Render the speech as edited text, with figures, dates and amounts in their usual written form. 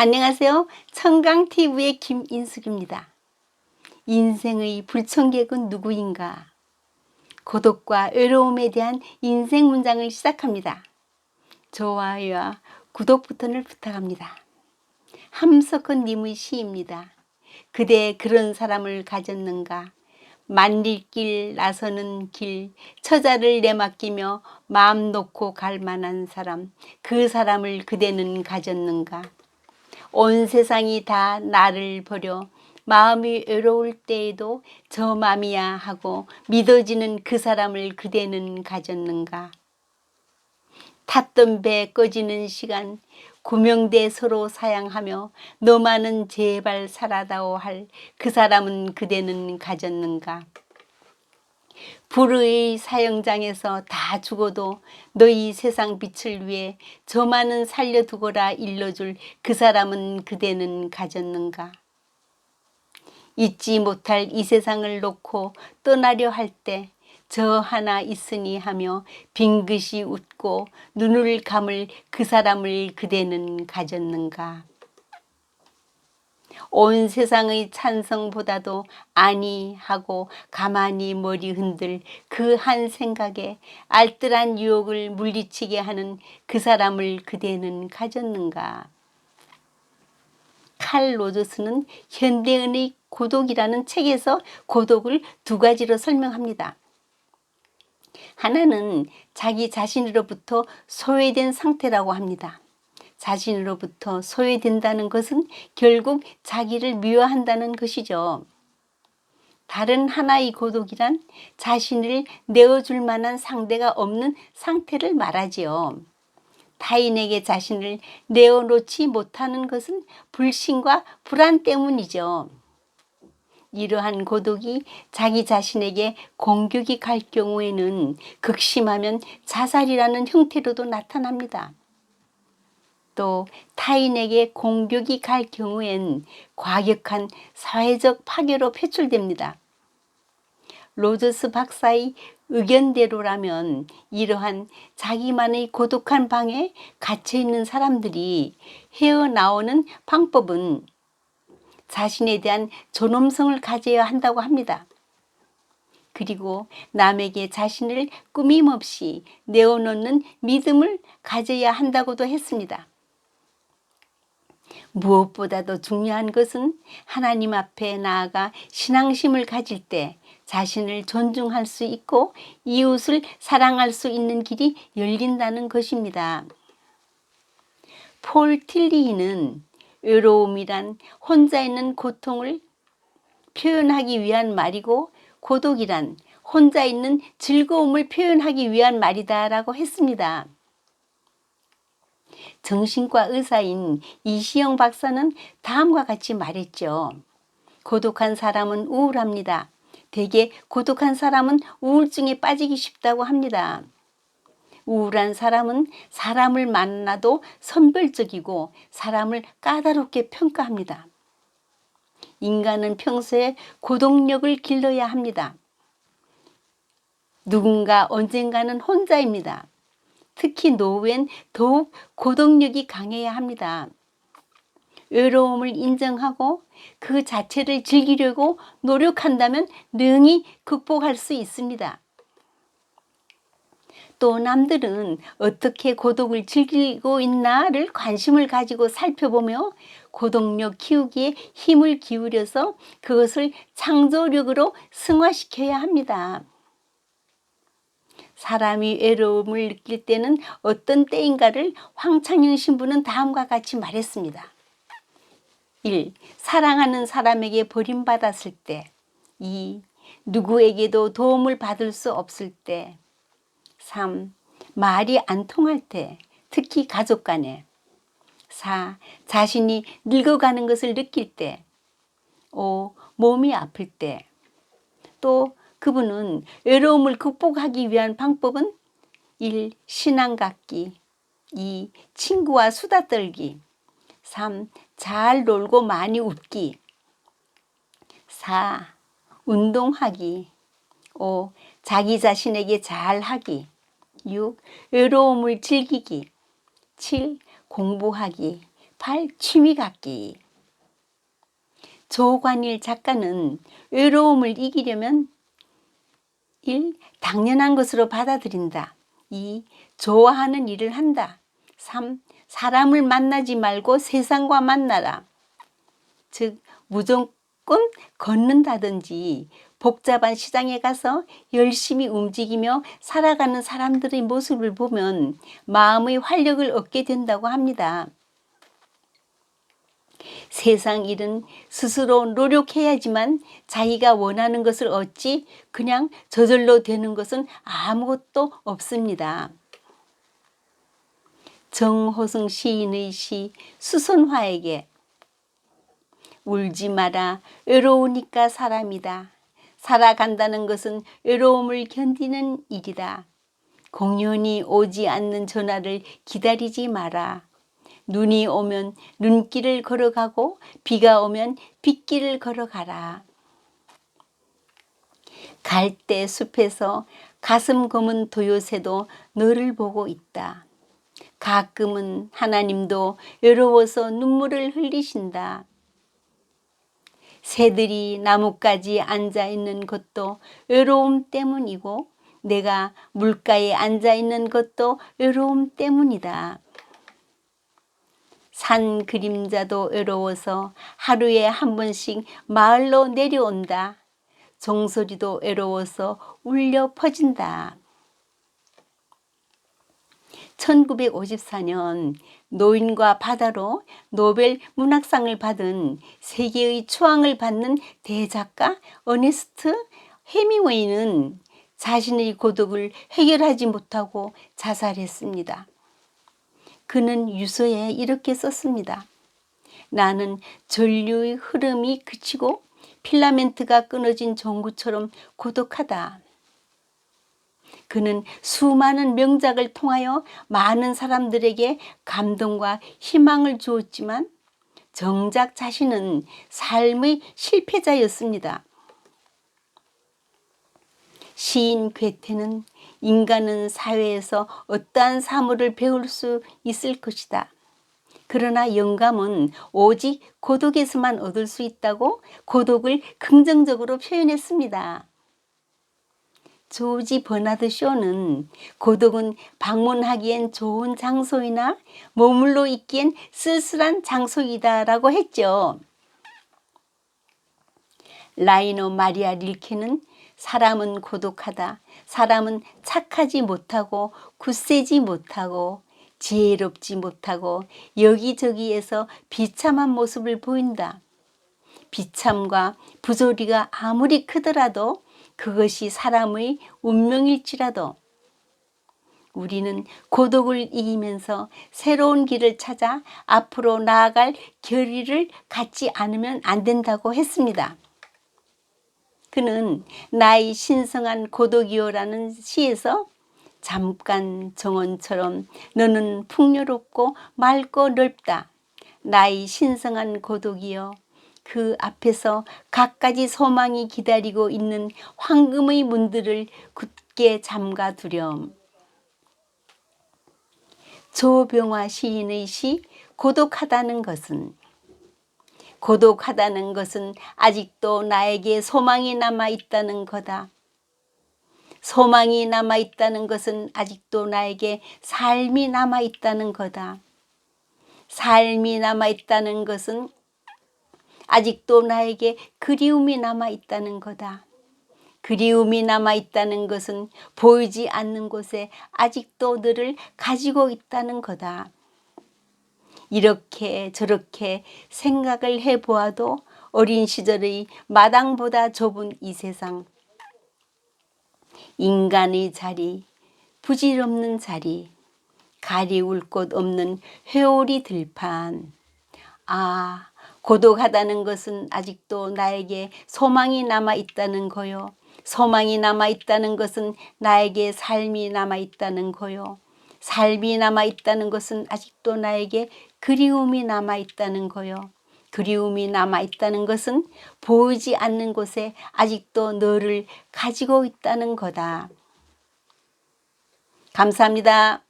안녕하세요. 청강TV의 김인숙입니다. 인생의 불청객은 누구인가? 고독과 외로움에 대한 인생 문장을 시작합니다. 좋아요와 구독 버튼을 부탁합니다. 함석헌 님의 시입니다. 그대 그런 사람을 가졌는가? 만릴길 나서는 길, 처자를 내맡기며 마음 놓고 갈 만한 사람, 그 사람을 그대는 가졌는가? 온 세상이 다 나를 버려 마음이 외로울 때에도 저 맘이야 하고 믿어지는 그 사람을 그대는 가졌는가? 탔던 배 꺼지는 시간 구명대 서로 사양하며 너만은 제발 살아다오 할 그 사람은 그대는 가졌는가? 불의 사형장에서 다 죽어도 너희 세상 빛을 위해 저만은 살려두거라 일러줄 그 사람은 그대는 가졌는가? 잊지 못할 이 세상을 놓고 떠나려 할 때 저 하나 있으니 하며 빙긋이 웃고 눈을 감을 그 사람을 그대는 가졌는가? 온 세상의 찬성보다도 아니 하고 가만히 머리 흔들 그 한 생각에 알뜰한 유혹을 물리치게 하는 그 사람을 그대는 가졌는가? 칼 로저스는 현대인의 고독이라는 책에서 고독을 두 가지로 설명합니다. 하나는 자기 자신으로부터 소외된 상태라고 합니다. 자신으로부터 소외된다는 것은 결국 자기를 미워한다는 것이죠. 다른 하나의 고독이란 자신을 내어줄 만한 상대가 없는 상태를 말하지요. 타인에게 자신을 내어놓지 못하는 것은 불신과 불안 때문이죠. 이러한 고독이 자기 자신에게 공격이 갈 경우에는 극심하면 자살이라는 형태로도 나타납니다. 또 타인에게 공격이 갈 경우엔 과격한 사회적 파괴로 표출됩니다. 로저스 박사의 의견대로라면 이러한 자기만의 고독한 방에 갇혀있는 사람들이 헤어나오는 방법은 자신에 대한 존엄성을 가져야 한다고 합니다. 그리고 남에게 자신을 꾸밈없이 내어놓는 믿음을 가져야 한다고도 했습니다. 무엇보다도 중요한 것은 하나님 앞에 나아가 신앙심을 가질 때 자신을 존중할 수 있고 이웃을 사랑할 수 있는 길이 열린다는 것입니다. 폴 틸리히는 외로움이란 혼자 있는 고통을 표현하기 위한 말이고 고독이란 혼자 있는 즐거움을 표현하기 위한 말이다라고 했습니다. 정신과 의사인 이시영 박사는 다음과 같이 말했죠. 고독한 사람은 우울합니다. 대개 고독한 사람은 우울증에 빠지기 쉽다고 합니다. 우울한 사람은 사람을 만나도 선별적이고 사람을 까다롭게 평가합니다. 인간은 평소에 고독력을 길러야 합니다. 누군가 언젠가는 혼자입니다. 특히 노후엔 더욱 고독력이 강해야 합니다. 외로움을 인정하고 그 자체를 즐기려고 노력한다면 능히 극복할 수 있습니다. 또 남들은 어떻게 고독을 즐기고 있나를 관심을 가지고 살펴보며 고독력 키우기에 힘을 기울여서 그것을 창조력으로 승화시켜야 합니다. 사람이 외로움을 느낄 때는 어떤 때인가를 황창영 신부는 다음과 같이 말했습니다. 1. 사랑하는 사람에게 버림받았을 때. 2. 누구에게도 도움을 받을 수 없을 때. 3. 말이 안 통할 때, 특히 가족 간에. 4. 자신이 늙어가는 것을 느낄 때. 5. 몸이 아플 때. 또 그분은 외로움을 극복하기 위한 방법은 1. 신앙 갖기, 2. 친구와 수다 떨기, 3. 잘 놀고 많이 웃기, 4. 운동하기, 5. 자기 자신에게 잘하기, 6. 외로움을 즐기기, 7. 공부하기, 8. 취미 갖기. 조관일 작가는 외로움을 이기려면 1. 당연한 것으로 받아들인다. 2. 좋아하는 일을 한다. 3. 사람을 만나지 말고 세상과 만나라. 즉 무조건 걷는다든지 복잡한 시장에 가서 열심히 움직이며 살아가는 사람들의 모습을 보면 마음의 활력을 얻게 된다고 합니다. 세상 일은 스스로 노력해야지만 자기가 원하는 것을 얻지 그냥 저절로 되는 것은 아무것도 없습니다. 정호승 시인의 시 수선화에게 울지 마라 외로우니까 사람이다. 살아간다는 것은 외로움을 견디는 일이다. 공연히 오지 않는 전화를 기다리지 마라. 눈이 오면 눈길을 걸어가고 비가 오면 빗길을 걸어가라. 갈대 숲에서 가슴 검은 도요새도 너를 보고 있다. 가끔은 하나님도 외로워서 눈물을 흘리신다. 새들이 나뭇가지에 앉아 있는 것도 외로움 때문이고 내가 물가에 앉아 있는 것도 외로움 때문이다. 산 그림자도 외로워서 하루에 한 번씩 마을로 내려온다. 종소리도 외로워서 울려 퍼진다. 1954년 노인과 바다로 노벨 문학상을 받은 세계의 추앙을 받는 대작가 어네스트 헤밍웨이는 자신의 고독을 해결하지 못하고 자살했습니다. 그는 유서에 이렇게 썼습니다. 나는 전류의 흐름이 그치고 필라멘트가 끊어진 전구처럼 고독하다. 그는 수많은 명작을 통하여 많은 사람들에게 감동과 희망을 주었지만 정작 자신은 삶의 실패자였습니다. 시인 괴테는 인간은 사회에서 어떠한 사물을 배울 수 있을 것이다. 그러나 영감은 오직 고독에서만 얻을 수 있다고 고독을 긍정적으로 표현했습니다. 조지 버나드 쇼는 고독은 방문하기엔 좋은 장소이나 머물러 있기엔 쓸쓸한 장소이다 라고 했죠. 라이너 마리아 릴케는 사람은 고독하다. 사람은 착하지 못하고 굳세지 못하고 지혜롭지 못하고 여기저기에서 비참한 모습을 보인다. 비참과 부조리가 아무리 크더라도 그것이 사람의 운명일지라도 우리는 고독을 이기면서 새로운 길을 찾아 앞으로 나아갈 결의를 갖지 않으면 안 된다고 했습니다. 그는 나의 신성한 고독이요라는 시에서 잠깐 정원처럼 너는 풍요롭고 맑고 넓다. 나의 신성한 고독이여 그 앞에서 갖가지 소망이 기다리고 있는 황금의 문들을 굳게 잠가 두렴. 조병화 시인의 시 고독하다는 것은 아직도 나에게 소망이 남아있다는 거다. 소망이 남아있다는 것은 아직도 나에게 삶이 남아있다는 거다. 삶이 남아있다는 것은 아직도 나에게 그리움이 남아있다는 거다. 그리움이 남아있다는 것은 보이지 않는 곳에 아직도 너를 가지고 있다는 거다. 이렇게 저렇게 생각을 해보아도 어린 시절의 마당보다 좁은 이 세상, 인간의 자리, 부질없는 자리, 가리울 곳 없는 회오리 들판. 아, 고독하다는 것은 아직도 나에게 소망이 남아있다는 거요. 소망이 남아있다는 것은 나에게 삶이 남아있다는 거요. 삶이 남아있다는 것은 아직도 나에게 그리움이 남아있다는 거요. 그리움이 남아있다는 것은 보이지 않는 곳에 아직도 너를 가지고 있다는 거다. 감사합니다.